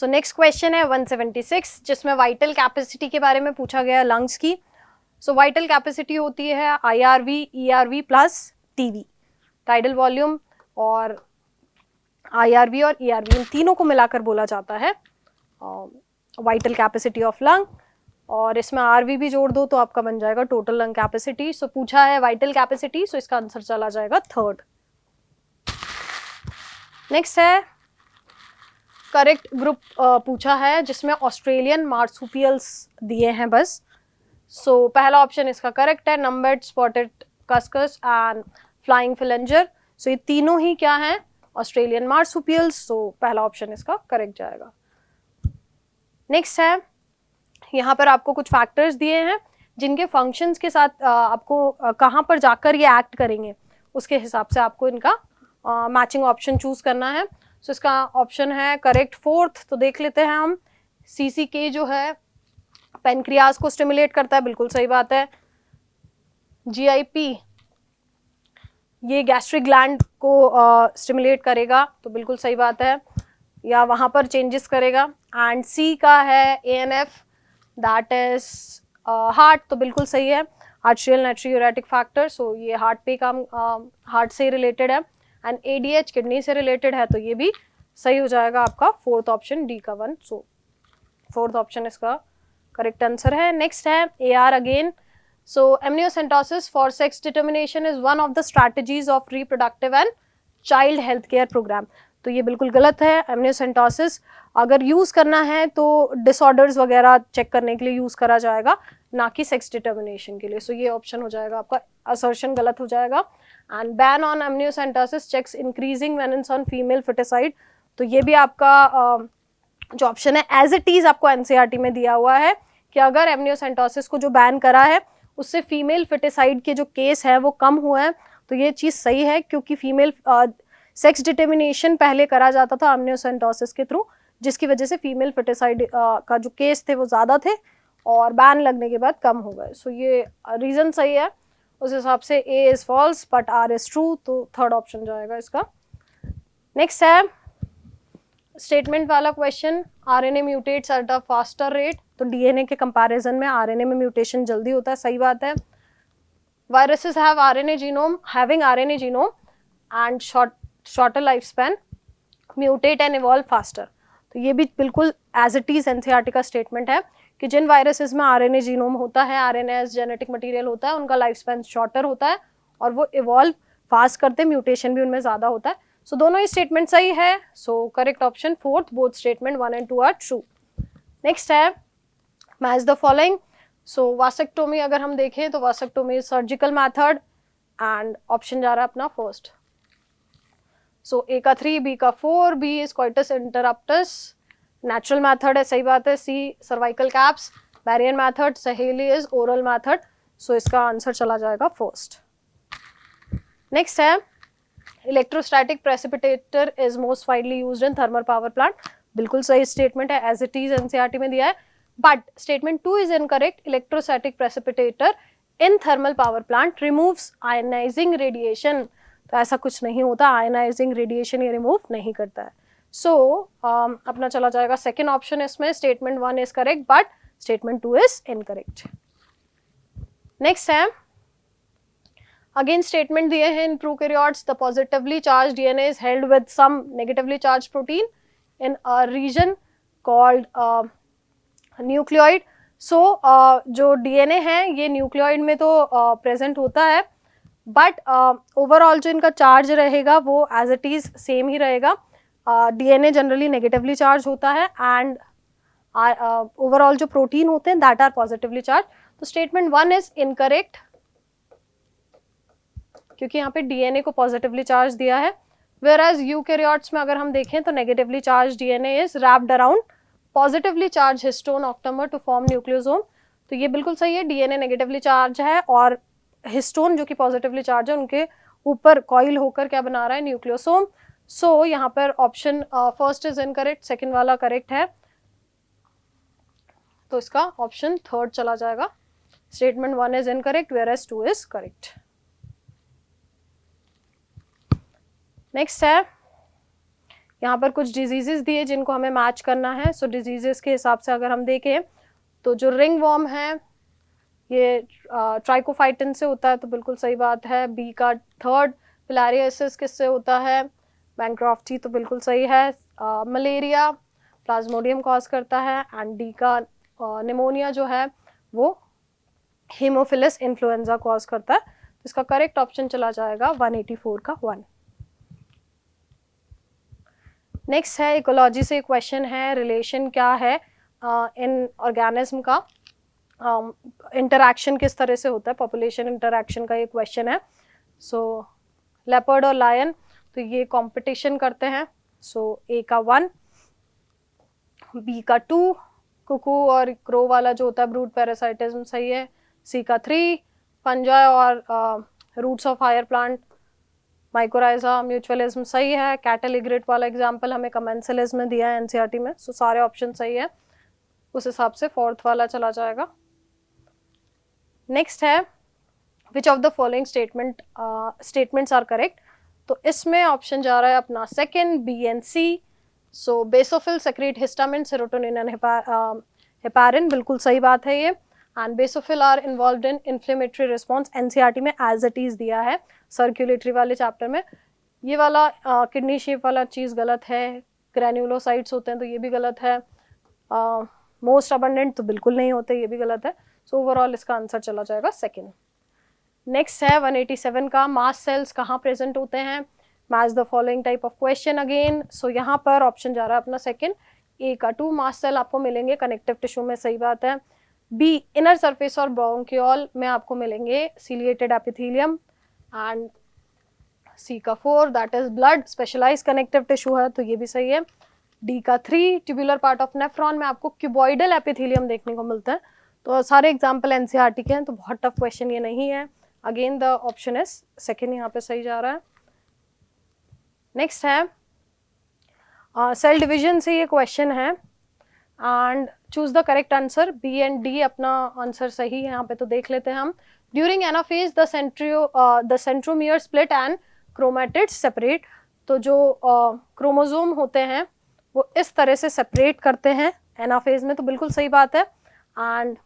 सो next question है 176 जिसमें vital capacity के बारे में पूछा गया लंग्स की। सो वाइटल कैपेसिटी होती है IRV, ERV plus TV, tidal volume और IRV और ERV इन तीनों को मिलाकर बोला जाता है वाइटल कैपेसिटी ऑफ लंग, और इसमें RV भी जोड़ दो तो आपका बन जाएगा टोटल लंग कैपेसिटी। सो पूछा है वाइटल कैपेसिटी, सो इसका आंसर चला जाएगा थर्ड। नेक्स्ट है करेक्ट ग्रुप पूछा है जिसमें ऑस्ट्रेलियन मार्सुपियल्स दिए हैं बस। सो पहला ऑप्शन इसका करेक्ट है, numbered, spotted cuscus and flying phalanger. So ये तीनों ही क्या हैं, ऑस्ट्रेलियन मार्सुपियल्स। सो पहला ऑप्शन इसका करेक्ट जाएगा। नेक्स्ट है, यहाँ पर आपको कुछ फैक्टर्स दिए हैं जिनके फंक्शंस के साथ आपको कहाँ पर जाकर ये एक्ट करेंगे, उसके हिसाब से आपको इनका मैचिंग ऑप्शन चूज करना है। सो इसका ऑप्शन है करेक्ट फोर्थ। तो देख लेते हैं हम, CCK जो है पेनक्रियाज को स्टिमुलेट करता है, बिल्कुल सही बात है। GIP ये गैस्ट्रिक ग्लैंड को स्टिमुलेट करेगा, तो बिल्कुल सही बात है, या वहां पर चेंजेस करेगा। एंड C का है ANF, दैट इज हार्ट, तो बिल्कुल सही है, आर्ट्रियल नाइट्रियूरेटिक फैक्टर। सो ये हार्ट पे काम, हार्ट से रिलेटेड है। एंड ADH किडनी से रिलेटेड है, तो ये भी सही हो जाएगा आपका फोर्थ ऑप्शन D का 1। सो फोर्थ ऑप्शन इसका करेक्ट आंसर है। नेक्स्ट है AR again. So amniocentesis for sex determination is one of the strategies of reproductive and child health care program. तो ये बिल्कुल गलत है। amniocentesis अगर यूज करना है तो डिसऑर्डर्स वगैरह चेक करने के लिए यूज करा जाएगा, ना कि सेक्स डिटर्मिनेशन के लिए। सो ये ऑप्शन हो जाएगा आपका, असर्शन गलत हो जाएगा। And ban on amniocentesis checks increasing menace on female foeticide. तो ये भी आपका जो ऑप्शन है एज इट इज आपको NCERT में दिया हुआ है कि अगर amniocentesis को जो बैन करा है उससे फीमेल फिटिसाइड के जो केस है वो कम हुआ है। तो ये चीज सही है, क्योंकि फीमेल सेक्स डिटर्मिनेशन पहले करा जाता था amniocentesis के थ्रू, जिसकी वजह से फीमेल फिटिसाइड का जो केस थे वो ज्यादा थे और बैन लगने के बाद कम हो गए। सो ये रीजन सही है, उस हिसाब से A is false but R is true, तो थर्ड ऑप्शन जाएगा इसका। नेक्स्ट है स्टेटमेंट वाला question, RNA mutates at a faster rate. तो DNA के कंपैरिजन में RNA में म्यूटेशन जल्दी होता है, सही बात है। Viruses have RNA genome, having RNA genome and shorter life span, mutate and evolve faster. तो ये भी बिल्कुल एज इट इज NCERT का स्टेटमेंट है कि जिन वायरसेस में RNA जीनोम होता है, RNA जेनेटिक मटेरियल होता है, उनका लाइफ स्पैन शॉर्टर होता है और वो इवॉल्व फास्ट करते हैं, म्यूटेशन भी उनमें ज्यादा होता है। सो दोनों ही स्टेटमेंट सही है। So correct option fourth, both statement 1 and 2 are true. Next है match the following. So vasectomy अगर हम देखें तो vasectomy surgical method and option जा रहा है अपना फर्स्ट। सो A का 3, B का 4, B is coitus interruptus, natural method है, सही बात है। C cervical caps, barrier method, सहेली इज ओरल मैथड। सो इसका आंसर चला जाएगा फर्स्ट। नेक्स्ट है electrostatic precipitator is most widely used in thermal power plant. बिल्कुल सही स्टेटमेंट है, एज इट इज NCERT में दिया है, but statement 2 is incorrect. Electrostatic precipitator in thermal power plant removes ionising radiation. तो ऐसा कुछ नहीं होता, आयनाइजिंग रेडिएशन ये रिमूव नहीं करता है। सो अपना चला जाएगा सेकेंड ऑप्शन इसमें, statement 1 is correct but statement 2 is incorrect. Next है अगेन स्टेटमेंट दिए हैं in prokaryotes the positively charge DNA is held with some negatively charge protein in a region called nucleoid. So जो DNA है ये nucleoid में तो present होता है, बट ओवरऑल जो इनका चार्ज रहेगा वो एज इट इज सेम ही रहेगा। DNA जनरली नेगेटिवली चार्ज होता है एंड ओवरऑल जो प्रोटीन होते हैं दैट आर पॉजिटिवली चार्ज। तो स्टेटमेंट 1 इज इनकरेक्ट, क्योंकि यहाँ पे DNA को पॉजिटिवली चार्ज दिया है, वेयर एज यूकैरियोट्स में अगर हम देखें तो negatively charge DNA is wrapped around positively charge histone octamer to form nucleosome. तो ये बिल्कुल सही है, DNA नेगेटिवली चार्ज है और हिस्टोन जो कि पॉजिटिवली चार्ज है उनके ऊपर कॉइल होकर क्या बना रहा है, न्यूक्लियोसोम। सो यहाँ पर option first is incorrect, second वाला करेक्ट है, तो इसका ऑप्शन थर्ड चला जाएगा। Statement 1 is incorrect whereas 2 is correct. Next है यहाँ पर कुछ डिजीजेस दिए जिनको हमें मैच करना है. सो डिजीजेस के हिसाब से अगर हम देखें तो जो रिंग वॉर्म है ये ट्राइकोफाइटिन से होता है, तो बिल्कुल सही बात है. बी का थर्ड फिलारियासिस किससे होता है? बैंक्रॉफ्टी, तो बिल्कुल सही है. मलेरिया प्लाज्मोडियम कॉज करता है. एंड डी का निमोनिया जो है वो हीमोफिलस इन्फ्लुएंजा कॉज करता है. तो इसका करेक्ट ऑप्शन चला जाएगा 184 का 1. नेक्स्ट है इकोलॉजी से क्वेश्चन है, रिलेशन क्या है इन ऑर्गेनिज्म का, इंटरैक्शन किस तरह से होता है, पॉपुलेशन इंटरैक्शन का ये क्वेश्चन है. सो लेपर्ड और लायन तो ये कंपटीशन करते हैं. सो ए का 1, बी का 2, कुकू और क्रो वाला जो होता है ब्रूड पैरासाइटिज्म सही है. सी का 3, फंजाई और roots of higher plant mycorrhiza mutualism सही है. कैटल इग्रेट वाला एग्जाम्पल हमें कमेंसलिज्म में दिया है एनसीईआरटी में. सो सारे ऑप्शन सही है, उस हिसाब से फोर्थ वाला चला जाएगा. नेक्स्ट है which of the following statements are correct. तो इसमें ऑप्शन जा रहा है अपना second, B and C. So basophil secrete histamine, serotonin and heparin, बिल्कुल सही बात है ये. And basophil are involved in inflammatory response, NCERT में एज इट इज दिया है सर्कुलेटरी वाले चैप्टर में. ये वाला किडनी शेप वाला चीज़ गलत है. ग्रैन्युलोसाइट्स होते हैं तो ये भी गलत है. मोस्ट अबंडेंट तो बिल्कुल नहीं होते, ये भी गलत है. सो ओवरऑल इसका आंसर चला जाएगा सेकेंड. नेक्स्ट है 187 का, मास सेल्स कहाँ प्रेजेंट होते हैं, match the following type of question again. So यहाँ पर ऑप्शन जा रहा है अपना सेकेंड, ए का 2 मास सेल आपको मिलेंगे कनेक्टिव टिश्यू में, सही बात है. बी इनर सरफेस और ब्रोंकियोल में आपको मिलेंगे सिलिएटेड एपिथेलियम. एंड सी का 4 that is blood specialised connective tissue है, तो ये भी सही है. डी का 3 ट्यूबुलर पार्ट ऑफ नेफ्रॉन में आपको क्यूबॉइडल एपिथेलियम देखने को मिलता है. तो सारे एग्जाम्पल एनसीईआरटी के हैं, तो बहुत टफ क्वेश्चन ये नहीं है. Again the option is second यहाँ पे सही जा रहा है. नेक्स्ट है सेल डिवीजन से ये क्वेश्चन है and choose the correct answer. B and D अपना आंसर सही है यहाँ पे, तो देख लेते हैं हम. During anaphase the centromere split and chromatids separate. तो जो क्रोमोसोम होते हैं वो इस तरह से सेपरेट करते हैं एनाफेज में, तो बिल्कुल सही बात है. And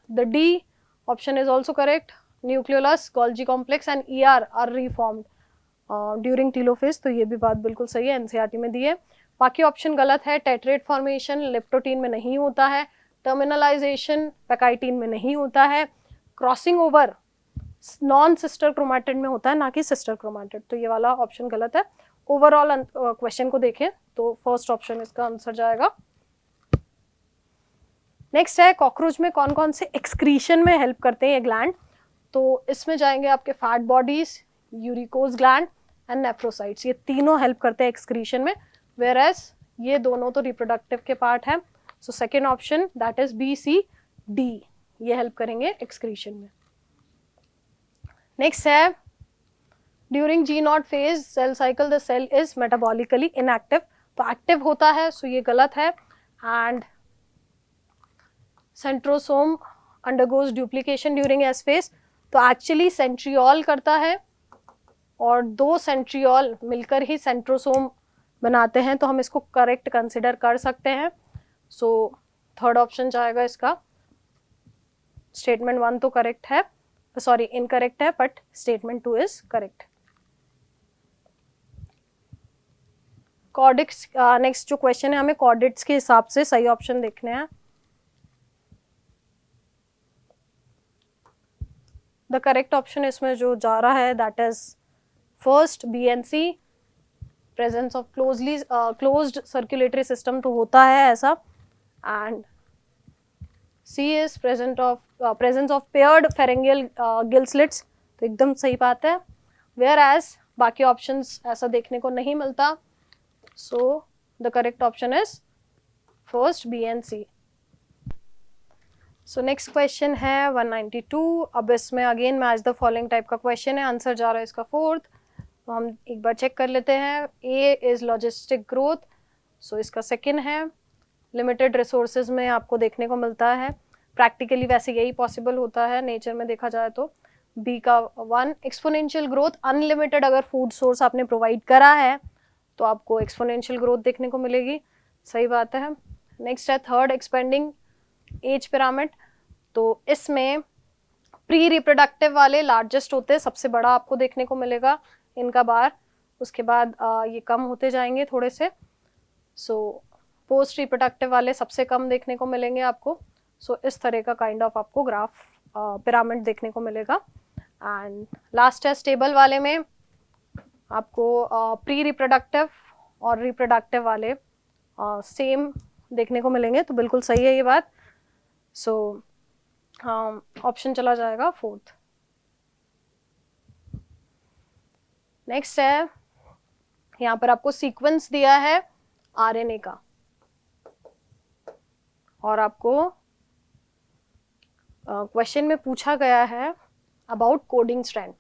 the D option is also correct. Nucleolus, golgi complex and ER are reformed during telophase, तो ये भी बात बिल्कुल सही है, एनसीईआरटी में दी है. बाकी ऑप्शन गलत है. टेट्रेट फॉर्मेशन लेप्टोटीन में नहीं होता है. टर्मिनलाइजेशन पैकाइटीन में नहीं होता है. Crossing over non sister chromatid में होता है, ना कि सिस्टर क्रोमैटिड, तो ये वाला ऑप्शन गलत है. ओवरऑल क्वेश्चन को देखें तो फर्स्ट ऑप्शन इसका आंसर जाएगा. नेक्स्ट है कॉकरोच में कौन कौन से एक्सक्रीशन में हेल्प करते हैं ये ग्लैंड. तो इसमें जाएंगे आपके fat bodies, uricose gland and nephrocytes, ये तीनों हेल्प करते हैं एक्सक्रीशन में, वेयर एज ये दोनों तो रिप्रोडक्टिव के पार्ट है. So second option that is B C D, ये हेल्प करेंगे एक्सक्रीशन में. नेक्स्ट है during G naught phase cell cycle the cell is metabolically inactive, तो एक्टिव होता है, सो ये गलत है. And centrosome undergoes duplication during S phase, तो एक्चुअली सेंट्रियोल करता है और 2 सेंट्रियोल मिलकर ही सेंट्रोसोम बनाते हैं, तो हम इसको करेक्ट कंसिडर कर सकते हैं. सो थर्ड ऑप्शन जाएगा इसका. स्टेटमेंट 1 तो करेक्ट है, सॉरी इनकरेक्ट है, but statement 2 is correct. Chordates, next जो क्वेश्चन है हमें कॉर्डिट्स के हिसाब से सही ऑप्शन देखने हैं. द करेक्ट ऑप्शन इसमें जो जा रहा है that is first, B and c. Presence of closed circulatory system तो होता है ऐसा. And c is presence of paired pharyngeal gill slits, तो एकदम सही बात है. वेयर एज बाकी ऑप्शंस ऐसा देखने को नहीं मिलता. So the correct option is first, B and C. So next question है 192. अब इसमें again match the following type का क्वेश्चन है, आंसर जा रहा है इसका फोर्थ. तो हम एक बार चेक कर लेते हैं. ए इज लॉजिस्टिक ग्रोथ, सो इसका सेकेंड है. लिमिटेड रिसोर्सेज में आपको देखने को मिलता है, प्रैक्टिकली वैसे यही पॉसिबल होता है नेचर में देखा जाए तो. बी का 1 एक्सपोनेंशियल ग्रोथ, अनलिमिटेड अगर फूड सोर्स आपने प्रोवाइड करा है तो आपको एक्सपोनेंशियल ग्रोथ देखने को मिलेगी, सही बात है। नेक्स्ट है थर्ड एक्सपेंडिंग एज पिरामिड, तो इसमें प्री रिप्रोडक्टिव वाले लार्जेस्ट होते हैं, सबसे बड़ा आपको देखने को मिलेगा इनका बार, उसके बाद ये कम होते जाएंगे थोड़े से। सो पोस्ट रिप्रोडक्टिव वाले सबसे कम देखने को मिलेंगे आपको। सो इस तरह का काइंड ऑफ आपको ग्राफ पिरामिड देखने को मिलेगा। एंड लास्ट है स्टेबल वाले में आपको प्री रिप्रोडक्टिव और रिप्रोडक्टिव वाले सेम देखने को मिलेंगे, तो बिल्कुल सही है ये बात। सो ऑप्शन चला जाएगा फोर्थ। नेक्स्ट है, यहाँ पर आपको सीक्वेंस दिया है आरएनए का और आपको क्वेश्चन में पूछा गया है अबाउट कोडिंग स्ट्रैंड।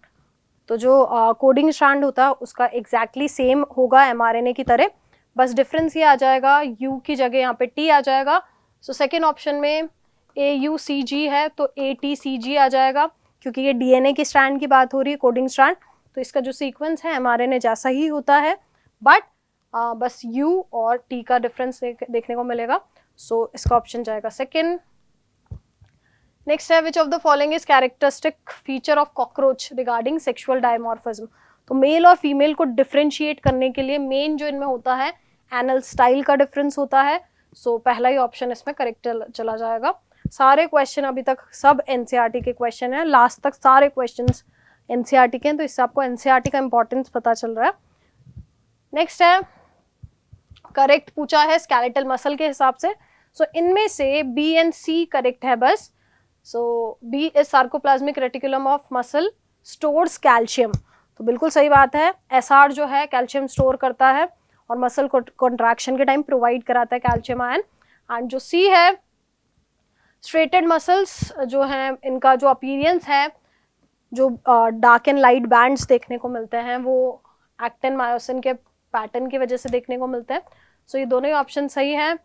तो जो कोडिंग स्ट्रैंड होता है उसका एग्जैक्टली सेम होगा एमआरएनए की तरह, बस डिफरेंस ये आ जाएगा यू की जगह यहाँ पे टी आ जाएगा। सो सेकेंड ऑप्शन में AUCG है तो ATCG आ जाएगा, क्योंकि ये डीएनए की स्ट्रैंड की बात हो रही है कोडिंग स्ट्रैंड, तो इसका जो सीक्वेंस है एमआरएनए जैसा ही होता है, बट बस U और T का डिफरेंस देखने को मिलेगा। सो इसका ऑप्शन जाएगा सेकेंड। नेक्स्ट है which of the following is characteristic feature of cockroach regarding sexual dimorphism. तो मेल और फीमेल को डिफ्रेंशिएट करने के लिए मेन जो इनमें होता है एनल स्टाइल का डिफरेंस होता है। सो पहला ही ऑप्शन इसमें करेक्ट चला जाएगा। सारे क्वेश्चन अभी तक सब एनसीईआरटी के क्वेश्चन हैं, लास्ट तक सारे क्वेश्चंस एनसीईआरटी के हैं, तो इससे आपको एनसीईआरटी का इंपॉर्टेंस पता चल रहा है। नेक्स्ट है करेक्ट पूछा है स्केलेटल मसल के हिसाब से। सो इनमें से बी एंड सी करेक्ट है बस। So b is sarcoplasmic reticulum of muscle stores calcium, तो बिल्कुल सही बात है। एसआर जो है कैल्शियम स्टोर करता है और मसल को कॉन्ट्रैक्शन के टाइम प्रोवाइड कराता है कैल्शियम आयन। एंड जो सी है स्ट्रेटेड मसल्स जो हैं इनका जो अपीयरेंस है, जो डार्क एंड लाइट बैंड्स देखने को मिलते हैं वो एक्टिन मायोसिन के पैटर्न की वजह से देखने को मिलते हैं। सो ये दोनों ही ऑप्शन सही हैं।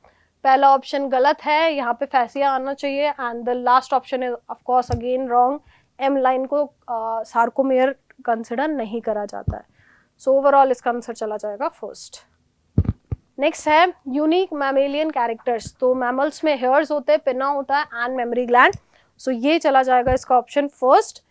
पहला ऑप्शन गलत है, यहाँ पे फैसिया आना चाहिए, and the last option is of course again wrong. M line को सार्कोमेयर कंसिडर नहीं करा जाता है। सो ओवरऑल इसका आंसर चला जाएगा फर्स्ट। नेक्स्ट है यूनिक मैमेलियन कैरेक्टर्स, तो मैमल्स में हेयर्स होते हैं, पिना होता है एंड मेमोरी ग्लैंड। सो ये चला जाएगा इसका ऑप्शन फर्स्ट।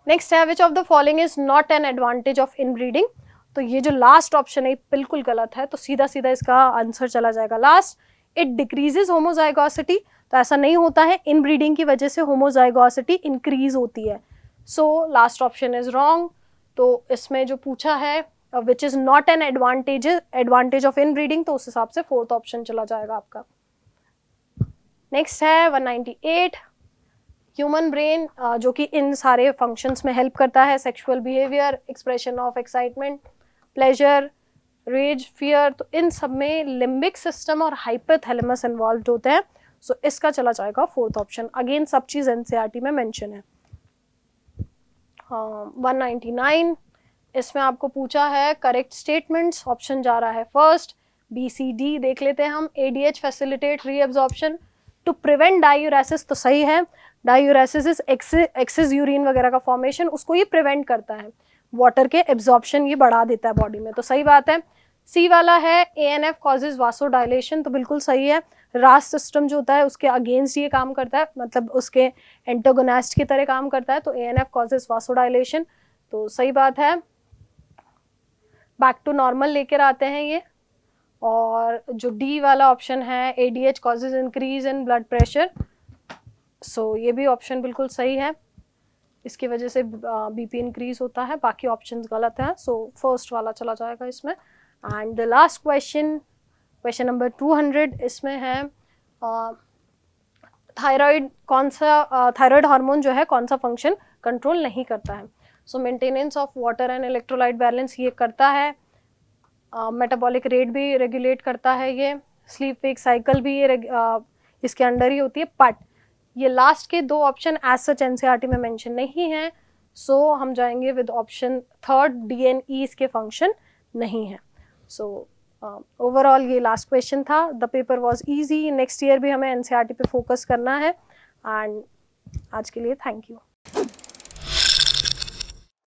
नेक्स्ट है which of the following is not an advantage of inbreeding. तो ये जो लास्ट ऑप्शन है बिल्कुल गलत है, तो सीधा सीधा इसका आंसर चला जाएगा लास्ट। इट डिक्रीजेज होमोजाइगोसिटी, तो ऐसा नहीं होता है, इनब्रीडिंग की वजह से होमोजाइगोसिटी इंक्रीज होती है। So last option is wrong. तो इसमें जो पूछा है which is not an advantage of inbreeding, तो उस हिसाब से फोर्थ ऑप्शन चला जाएगा आपका। नेक्स्ट है 198 ह्यूमन ब्रेन जो कि इन सारे फंक्शंस में हेल्प करता है, sexual behaviour, expression of excitement, pleasure, rage, fear, तो इन सब में लिम्बिक सिस्टम और हाइपोथैलेमस इन्वॉल्व होते हैं। सो इसका चला जाएगा फोर्थ ऑप्शन। अगेन सब चीज एनसीईआरटी में मेंशन है। 199 इसमें आपको पूछा है करेक्ट स्टेटमेंट्स, ऑप्शन जा रहा है फर्स्ट, BCD देख लेते हैं हम। ADH facilitate reabsorption to prevent diuresis, तो सही है। डायूरेसिस इज एक्सेस यूरिन वगैरह का फॉर्मेशन, उसको ये प्रिवेंट करता है, वाटर के एब्जॉर्प्शन ये बढ़ा देता है बॉडी में, तो सही बात है। सी वाला है ANF कॉजेज वासोडाइलेशन, तो बिल्कुल सही है। रास सिस्टम जो होता है उसके अगेंस्ट ये काम करता है, मतलब उसके एंटागोनिस्ट की तरह काम करता है, तो ANF कॉजेज वासोडाइलेशन, तो सही बात है। बैक टू नॉर्मल लेकर आते हैं ये। और जो डी वाला ऑप्शन है ADH causes increase in blood pressure, so ये भी ऑप्शन बिल्कुल सही है, इसकी वजह से BP इंक्रीज होता है। बाकी ऑप्शंस गलत हैं, सो फर्स्ट वाला चला जाएगा इसमें। And the last question number 200, इसमें है थायराइड कौन सा थायराइड हार्मोन जो है कौन सा फंक्शन कंट्रोल नहीं करता है। So maintenance of water and electrolyte balance ये करता है, मेटाबॉलिक रेट भी रेगुलेट करता है, ये स्लीप वेक साइकिल भी ये इसके अंडर ही होती है, बट ये लास्ट के दो ऑप्शन एज सच एनसीईआरटी में मेंशन नहीं है। सो हम जाएंगे विद ऑप्शन थर्ड, DNE इसके फंक्शन नहीं है। सो ओवरऑल ये लास्ट क्वेश्चन था। The paper was easy. Next year भी हमें एनसीईआरटी पे फोकस करना है। एंड आज के लिए थैंक यू।